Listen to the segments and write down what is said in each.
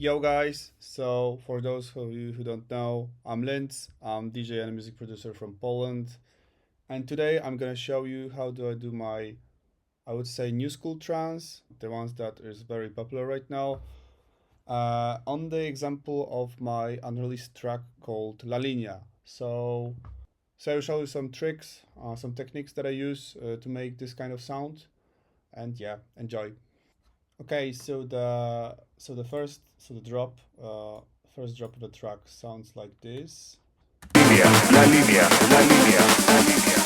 Yo guys, so for those of you who don't know, I'm Linz, I'm DJ and music producer from Poland, and today I'm gonna show you how do I do my, I would say, new school trance, the ones that is very popular right now, on the example of my unreleased track called La Linea. So I'll show you some tricks, some techniques that I use to make this kind of sound, and yeah, enjoy. Okay, so the first drop of the track sounds like this. La línea, la línea, la línea,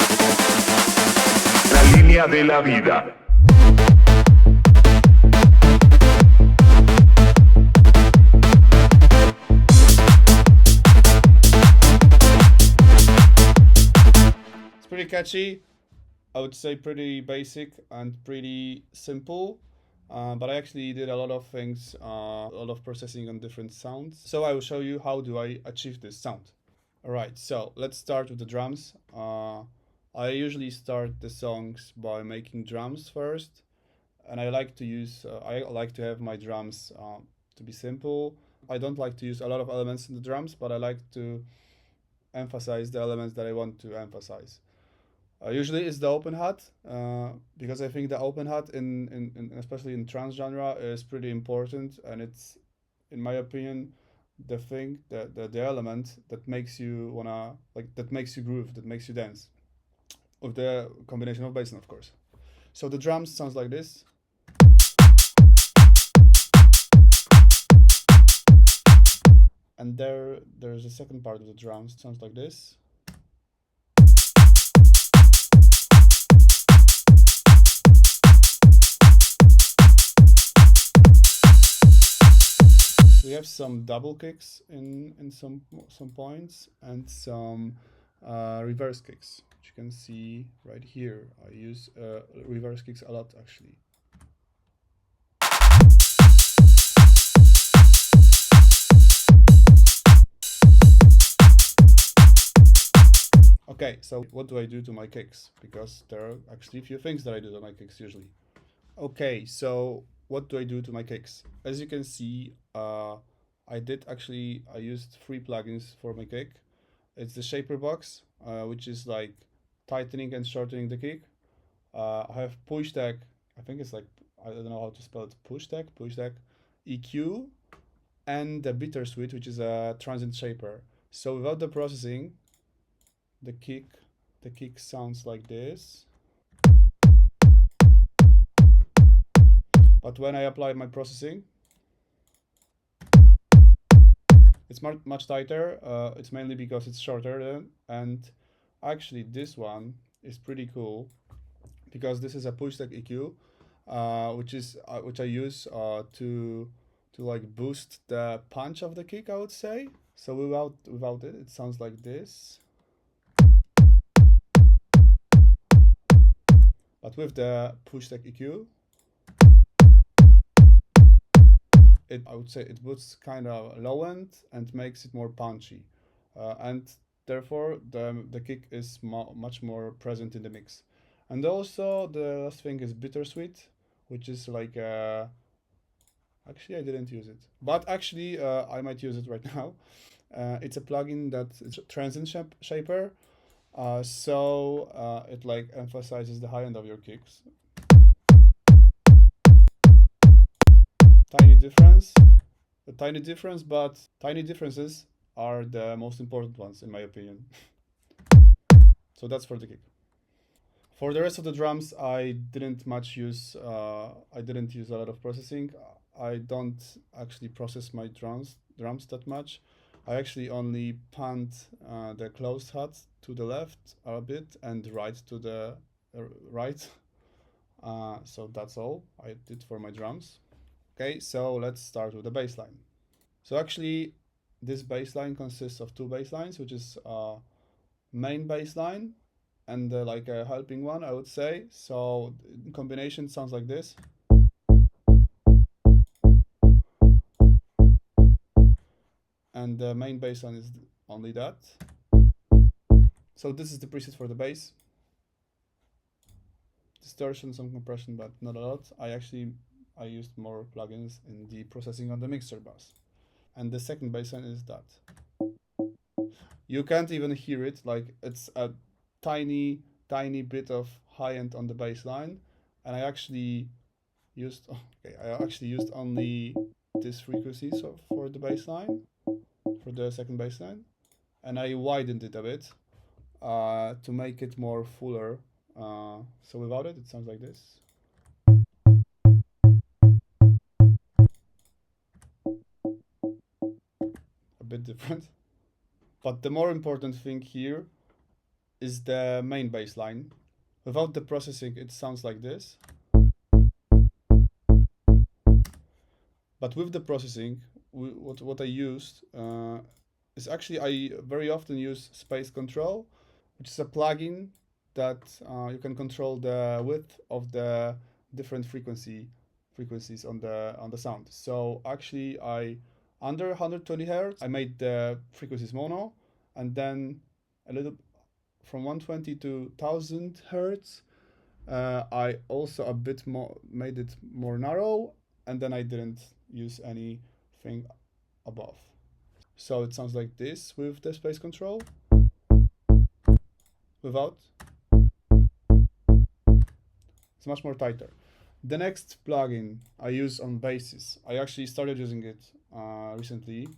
la línea de la vida. It's pretty catchy. I would say pretty basic and pretty simple. But I actually did a lot of things, a lot of processing on different sounds. So I will show you how do I achieve this sound. All right, so let's start with the drums. I usually start the songs by making drums first, and I like to have my drums to be simple. I don't like to use a lot of elements in the drums, but I like to emphasize the elements that I want to emphasize. Usually it's the open hat, because I think the open hat in especially in trance genre is pretty important, and it's, in my opinion, the element that makes you wanna, like, that makes you groove, that makes you dance, with the combination of bass, and of course. So the drums sounds like this. And there's a second part of the drums, sounds like this. We have some double kicks in some points, and some reverse kicks, which you can see right here. I use reverse kicks a lot, actually. Okay, so what do I do to my kicks? Because there are actually a few things that I do to my kicks usually. Okay, so what do I do to my kicks? As you can see, I used three plugins for my kick. It's the shaper box, which is like tightening and shortening the kick. I have push tag. I think it's like, I don't know how to spell it. Push tag, EQ, and the bittersweet, which is a transient shaper. So without the processing, the kick the kick sounds like this. But when I apply my processing, it's much tighter. It's mainly because it's shorter then, and actually this one is pretty cool because this is a push tag EQ, which I use to like boost the punch of the kick, I would say. So without it, it sounds like this. But with the push tag EQ, I would say it puts kind of low end and makes it more punchy, and therefore the kick is much more present in the mix. And also the last thing is bittersweet, which is like actually I didn't use it, but actually I might use it right now. It's a plugin that it's a transient shaper, so it like emphasizes the high end of your kicks. Tiny difference, a tiny difference, but tiny differences are the most important ones in my opinion. So that's for the kick. For the rest of the drums, I didn't use a lot of processing. I don't actually process my drums that much. I actually only panned the closed hat to the left a bit and right to the right. So that's all I did for my drums. Okay, so let's start with the bass line. So actually, this bass line consists of two bass lines, which is main bass line and like a helping one, I would say. So in combination, sounds like this. And the main bass line is only that. So this is the preset for the bass. Distortion, some compression, but not a lot. I used more plugins in the processing on the mixer bus. and the second bassline is that. You can't even hear it, like it's a tiny, tiny bit of high end on the bassline, and I actually used only this frequency for the bassline, for the second bassline, and I widened it a bit to make it more fuller. So without it, it sounds like this. A bit different. But the more important thing here is the main bass line. Without the processing, it sounds like this. But with the processing, what I used is actually, I very often use Space Control, which is a plugin that you can control the width of the different frequencies on the sound. So actually, I under 120 hertz, I made the frequencies mono, and then a little from 120 to 1000 hertz. I also a bit more made it more narrow, and then I didn't use anything above. So it sounds like this with the Space Control. Without, it's much more tighter. The next plugin I use on basses, I actually started using it recently.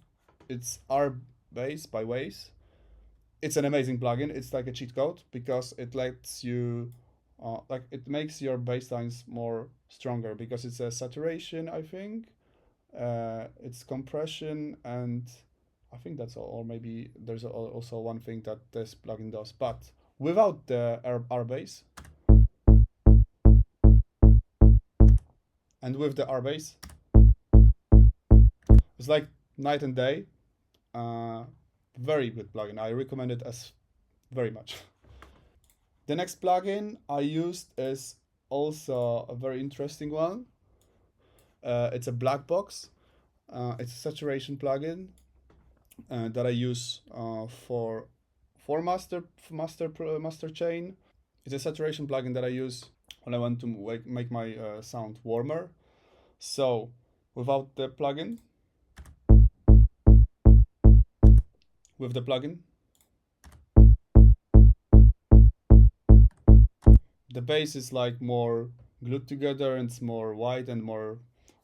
It's R-Bass by Waves. It's an amazing plugin. It's like a cheat code because it lets you, it makes your bass lines more stronger because it's a saturation, I think. It's compression, and I think that's all. Or maybe there's also one thing that this plugin does. But without the R-Bass, and with the R-Bass, it's like night and day. Very good plugin. I recommend it as very much. The next plugin I used is also a very interesting one. It's a black box. It's a saturation plugin that I use for master chain. It's a saturation plugin that I use when I want to make my sound warmer. So without the plugin, with the plugin, the bass is like more glued together, and it's more wide and more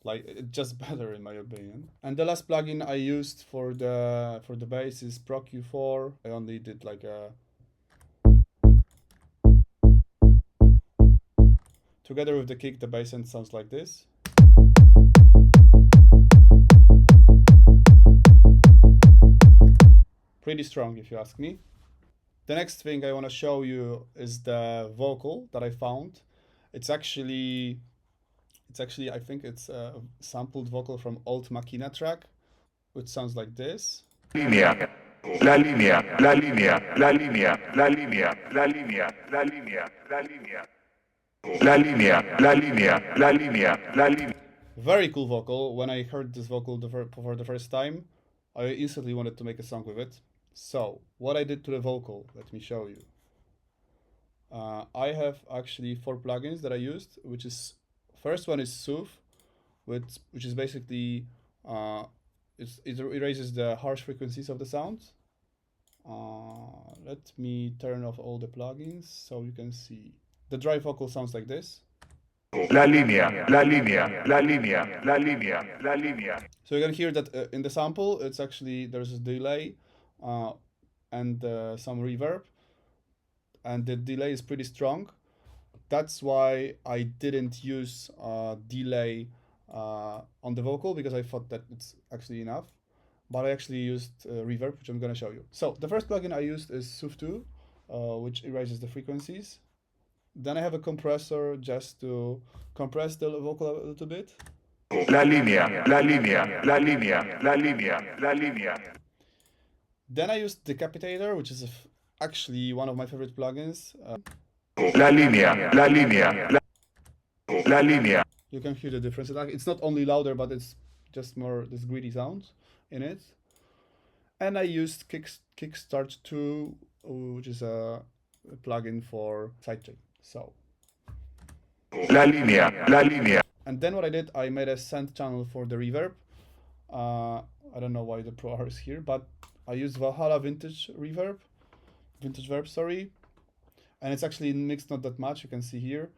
like it's just better in my opinion. And the last plugin I used for the bass is Pro Q4. I only did like a together with the kick, the bass end sounds like this. Pretty strong if you ask me. The next thing I want to show you is the vocal that I found. It's actually I think it's a sampled vocal from Old Machina track, which sounds like this. Línea, la línea, la línea, la línea, la línea, la línea, la línea, la línea. La línea, la línea, la línea, la línea. Very cool vocal. When I heard this vocal for the first time, I instantly wanted to make a song with it. So, what I did to the vocal, let me show you. I have actually 4 plugins that I used, which is first one is Soothe, which is basically it erases the harsh frequencies of the sound. Let me turn off all the plugins so you can see. The dry vocal sounds like this. La línea, la línea, la línea, la línea, la línea. So you can hear that in the sample, it's actually there's a delay and some reverb, and the delay is pretty strong. That's why I didn't use delay on the vocal, because I thought that it's actually enough. But I actually used reverb, which I'm gonna show you. So the first plugin I used is Soothe 2, which erases the frequencies. Then I have a compressor just to compress the vocal a little bit. La línea, la línea, la línea, la línea, la línea. Then I used Decapitator, which is actually one of my favorite plugins. La línea, la línea, la línea. You can hear the difference. It's not only louder, but it's just more this greedy sound in it. And I used Kickstart 2, which is a plugin for sidechain. So. La línea, la línea. And then what I did, I made a send channel for the reverb. I I don't know why the Pro R is here, but I used Valhalla vintage verb, sorry. And it's actually mixed not that much, you can see here.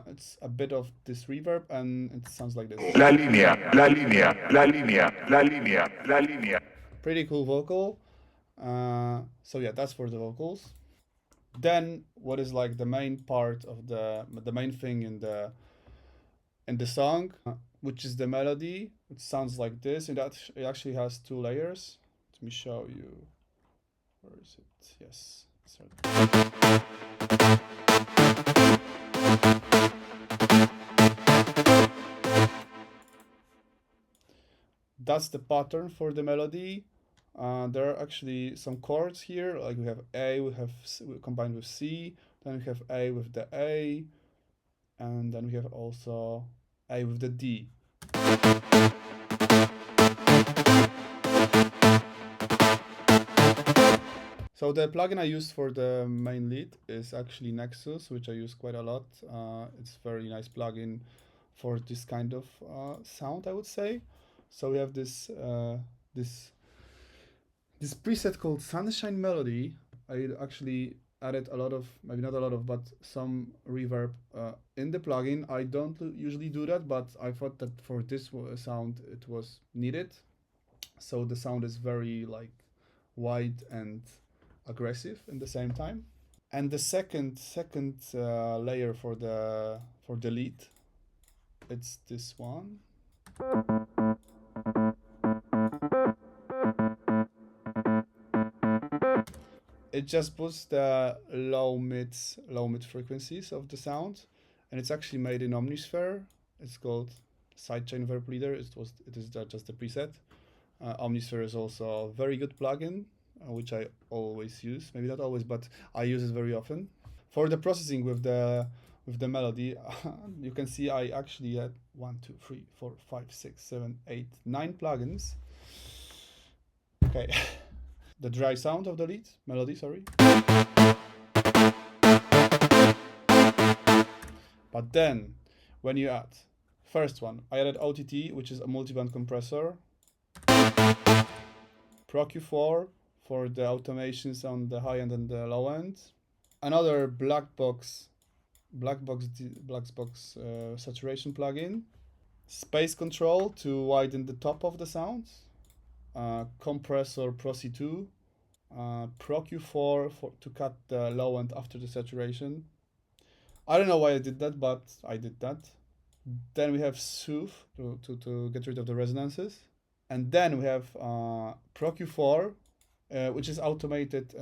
It's a bit of this reverb and it sounds like this. La línea, la línea, la línea, la línea, la línea. Pretty cool vocal. So yeah, that's for the vocals. Then what is like the main part of the main thing in the song, which is the melody. It sounds like this. It actually has 2 layers. Let me show you. Where is it? Yes. That's the pattern for the melody. There are actually some chords here, like we have A, we have C, combined with C, then we have A with the A, and then we have also A with the D. So the plugin I used for the main lead is actually Nexus, which I use quite a lot. It's a very nice plugin for this kind of sound, I would say. So we have this preset called Sunshine Melody. I actually added a lot of, maybe not a lot of, but some reverb in the plugin. I don't usually do that, but I thought that for this sound it was needed. So the sound is very like wide and aggressive in the same time. And the second layer for the lead, it's this one. It just puts the low mid frequencies of the sound, and it's actually made in Omnisphere. It's called Sidechain Verb Leader. It is just a preset. Omnisphere is also a very good plugin, which I always use. Maybe not always, but I use it very often. For the processing with the melody, you can see I actually had 1, 2, 3, 4, 5, 6, 7, 8, 9 plugins. Okay. The dry sound of the melody, sorry. But then, when you add, first one, I added OTT, which is a multiband compressor. Pro Q4 for the automations on the high end and the low end. Another black box saturation plugin. Space control to widen the top of the sound. Compressor Pro C2, Pro Q4 to cut the low end after the saturation. I don't know why I did that, but I did that. Then we have Soothe to get rid of the resonances. And then we have Pro Q4, which is automated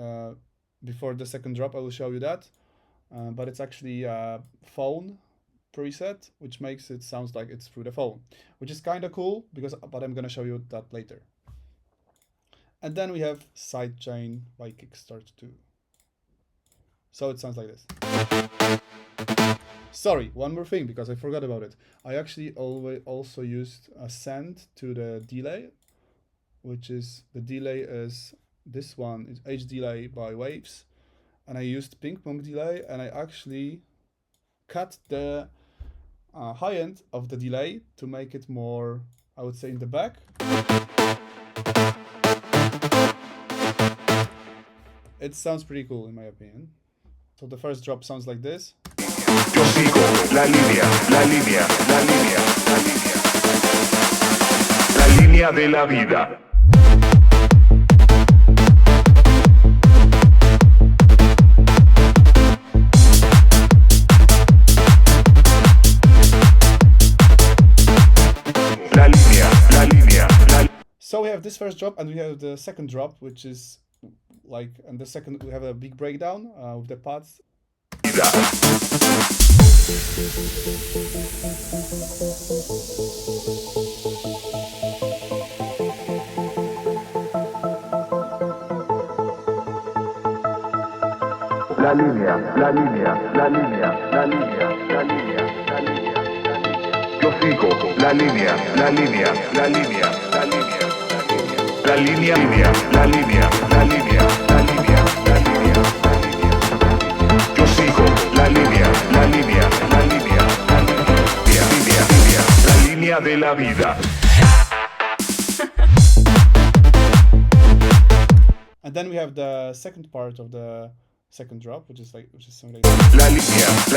before the second drop. I will show you that. But it's actually a phone preset, which makes it sounds like it's through the phone, which is kind of cool, but I'm going to show you that later. And then we have Sidechain by Kickstart 2. So it sounds like this. Sorry, one more thing, because I forgot about it. I actually also used a send to the delay, which is, the delay is this one, it's H delay by Waves. And I used ping pong delay, and I actually cut the high end of the delay to make it more, I would say, in the back. It sounds pretty cool in my opinion. So the first drop sounds like this. Yo sigo la línea, la línea, la línea, la línea. La línea de la vida. La línea, la línea, la. So we have this first drop, and we have the second drop, which is like, and the second we have a big breakdown with the pads. La línea, la línea, la línea, la línea, la línea, la línea. Yo sigo la línea, la línea, la línea, la línea, la línea, la línea, la línea, la línea, la línea, la línea. Yo sigo la línea, la línea, la línea, la línea, la línea de la vida. And then we have the second part of the second drop, which is something like this. La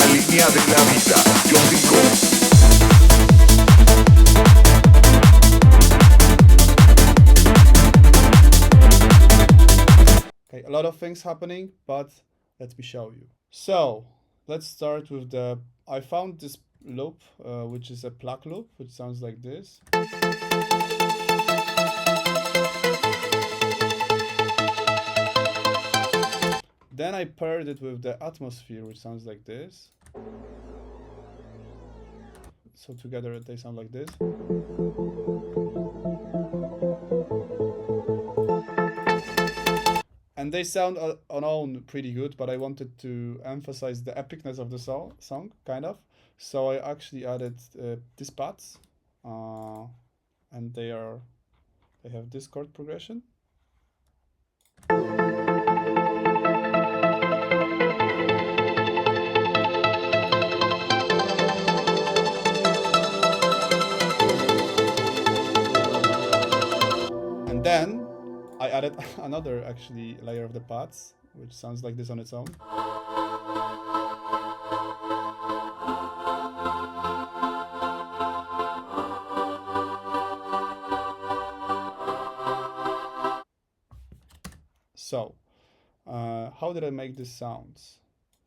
línea de la vida, yo sigo. Okay, a lot of things happening, but let me show you. So let's start with I found this loop, which is a pluck loop, which sounds like this. Then I paired it with the atmosphere, which sounds like this. So together they sound like this. And they sound on own pretty good, but I wanted to emphasize the epicness of the song, kind of. So I actually added these pads, and they have this chord progression. And then I added another actually layer of the pads, which sounds like this on its own. So, how did I make these sounds?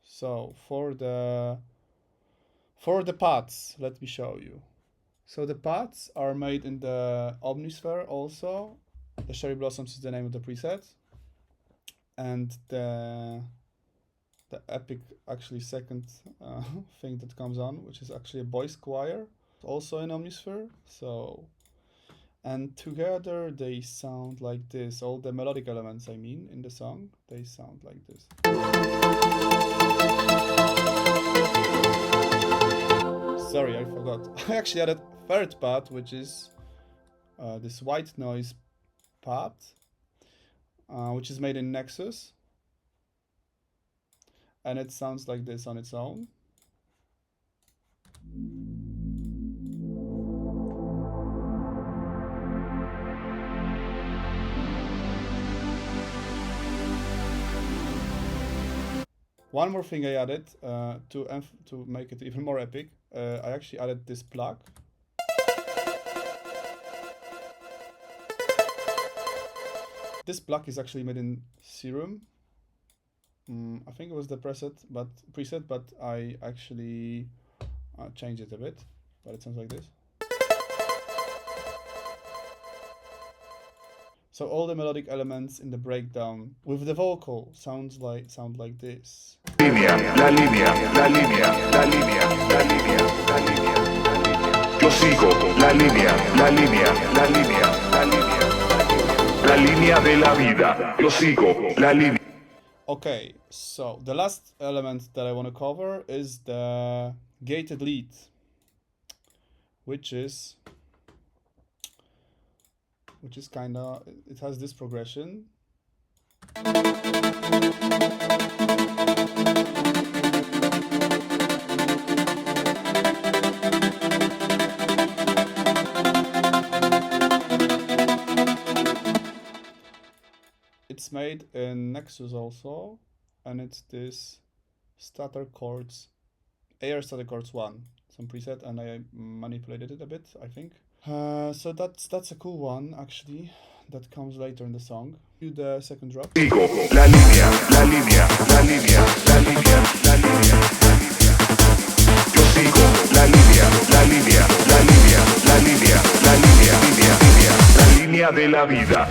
So for the pads, let me show you. So the pads are made in the Omnisphere also. The Cherry Blossoms is the name of the preset. And the epic actually second thing that comes on, which is actually a voice choir, also in Omnisphere. So, and together they sound like this. All the melodic elements, I mean, in the song, they sound like this. Sorry, I forgot. I actually added a third pad, which is this white noise pad, which is made in Nexus. And it sounds like this on its own. One more thing I added to make it even more epic. I actually added this plug. This plug is actually made in Serum. I think it was the preset, but I actually changed it a bit. But it sounds like this. So all the melodic elements in the breakdown with the vocal sound like this. Línea, la línea, la línea, la línea, la línea, la línea. Yo sigo, la línea, la línea, la línea, la línea, la línea de la vida. Yo sigo, la línea. Okay, so the last element that I want to cover is the gated lead, which is kind of, it has this progression. It's made in Nexus also, and it's this stutter chords, AR stutter chords 1, some preset, and I manipulated it a bit, I think. So that's a cool one actually that comes later in the song. Do the second drop. Sigo, la línea, la línea, la línea, la línea, la línea, la línea. Yo sigo, la línea, la línea, la línea, la línea, la línea, línea, línea, la línea de la vida.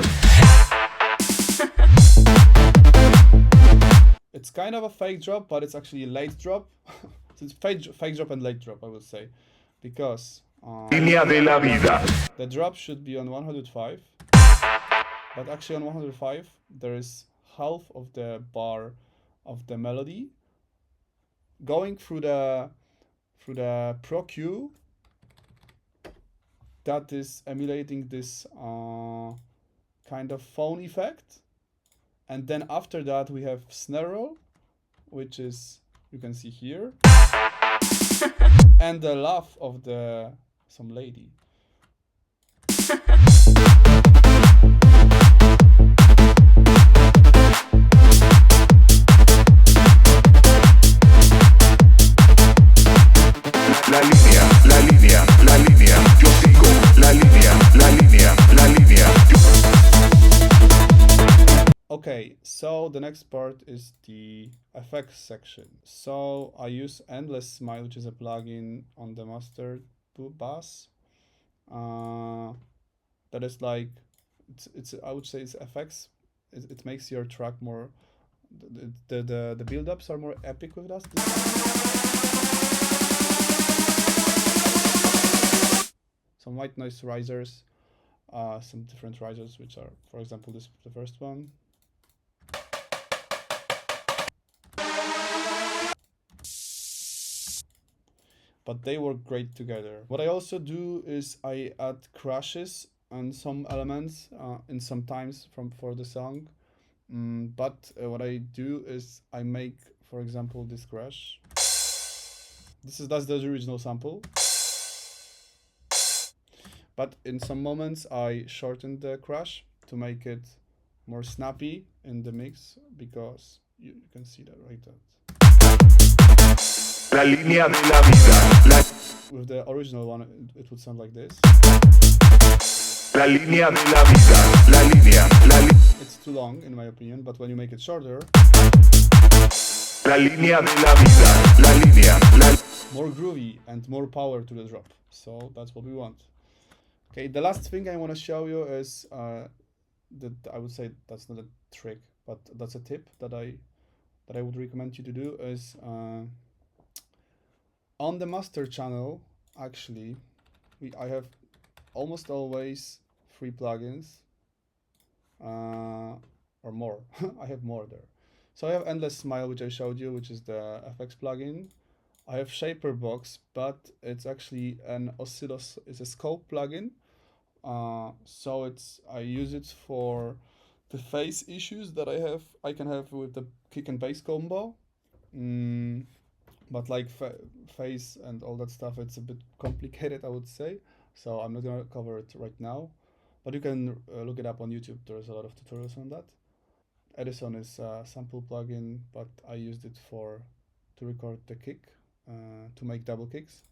It's kind of a fake drop, but it's actually a late drop. So it's fake drop and late drop, I would say, because Línea de la vida. the drop should be on 105, but actually on 105 there is half of the bar of the melody going through the Pro Q that is emulating this kind of phone effect, and then after that we have snare roll, which is, you can see here, and the laugh of some lady. Okay, so the next part is the effects section. So I use Endless Smile, which is a plugin on the master bus. That is like it's I would say it's effects. It makes your track more the build ups are more epic with us. Some white noise risers, some different risers, which are, for example, this the first one. But they work great together. What I also do is I add crashes on some elements in some times from for the song. But what I do is I make, for example, this crash. That's the original sample. But in some moments I shorten the crash to make it more snappy in the mix because you can see that right there. La línea de la vida. With the original one, it would sound like this. La línea de la vida. La línea. It's too long, in my opinion, but when you make it shorter, La línea de la vida. La línea. More groovy and more power to the drop. So that's what we want. Okay, the last thing I want to show you is that I would say that's not a trick, but that's a tip that I would recommend you to do is on the master channel. Actually, I have almost always 3 plugins or more. I have more there. So I have Endless Smile, which I showed you, which is the FX plugin. I have Shaper Box, but it's actually it's a scope plugin. So I use it for the phase issues that I can have with the kick and bass combo. But like phase and all that stuff, it's a bit complicated, I would say. So I'm not gonna cover it right now, but you can look it up on YouTube. There's a lot of tutorials on that. Edison is a sample plugin, but I used it to record the kick, to make double kicks.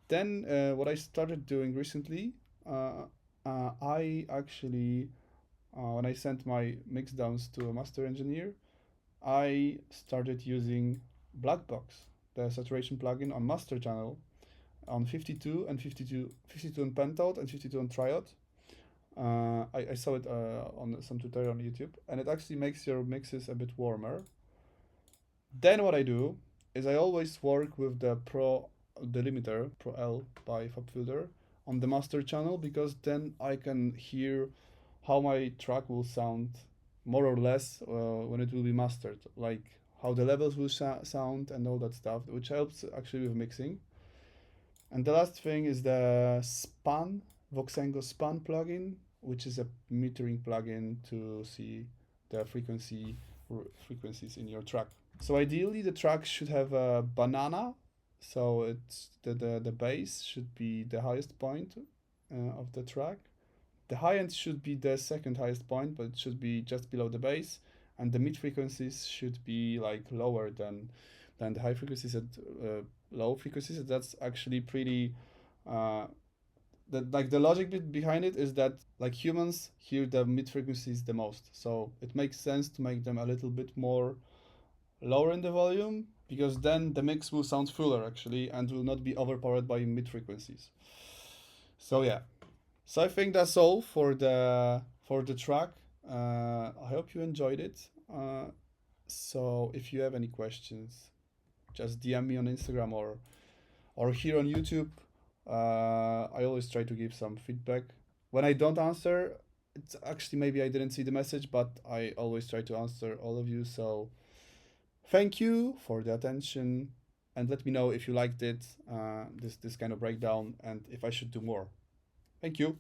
Then what I started doing recently, I actually when I sent my mix downs to a master engineer, I started using Blackbox, the saturation plugin on master channel on 52 and 52 on pentode and 52 on triode. I saw it on some tutorial on YouTube, and it actually makes your mixes a bit warmer. Then what I do is I always work with the Pro delimiter, Pro L by FabFilter, on the master channel because then I can hear how my track will sound more or less when it will be mastered, like how the levels will sound and all that stuff, which helps actually with mixing. And the last thing is the Span, Voxengo Span plugin, which is a metering plugin to see the frequencies in your track. So ideally the track should have a banana, so it's the bass should be the highest point of the track. The high end should be the second highest point, but it should be just below the bass, and the mid frequencies should be like lower than the high frequencies at low frequencies. That's actually pretty. The logic bit behind it is that like humans hear the mid frequencies the most, so it makes sense to make them a little bit more lower in the volume because then the mix will sound fuller actually and will not be overpowered by mid frequencies. So yeah, so I think that's all for the track. I hope you enjoyed it. So if you have any questions, just DM me on Instagram or here on YouTube. I always try to give some feedback. When I don't answer, it's actually maybe I didn't see the message, but I always try to answer all of you. So thank you for the attention, and let me know if you liked it, this kind of breakdown, and if I should do more. Thank you.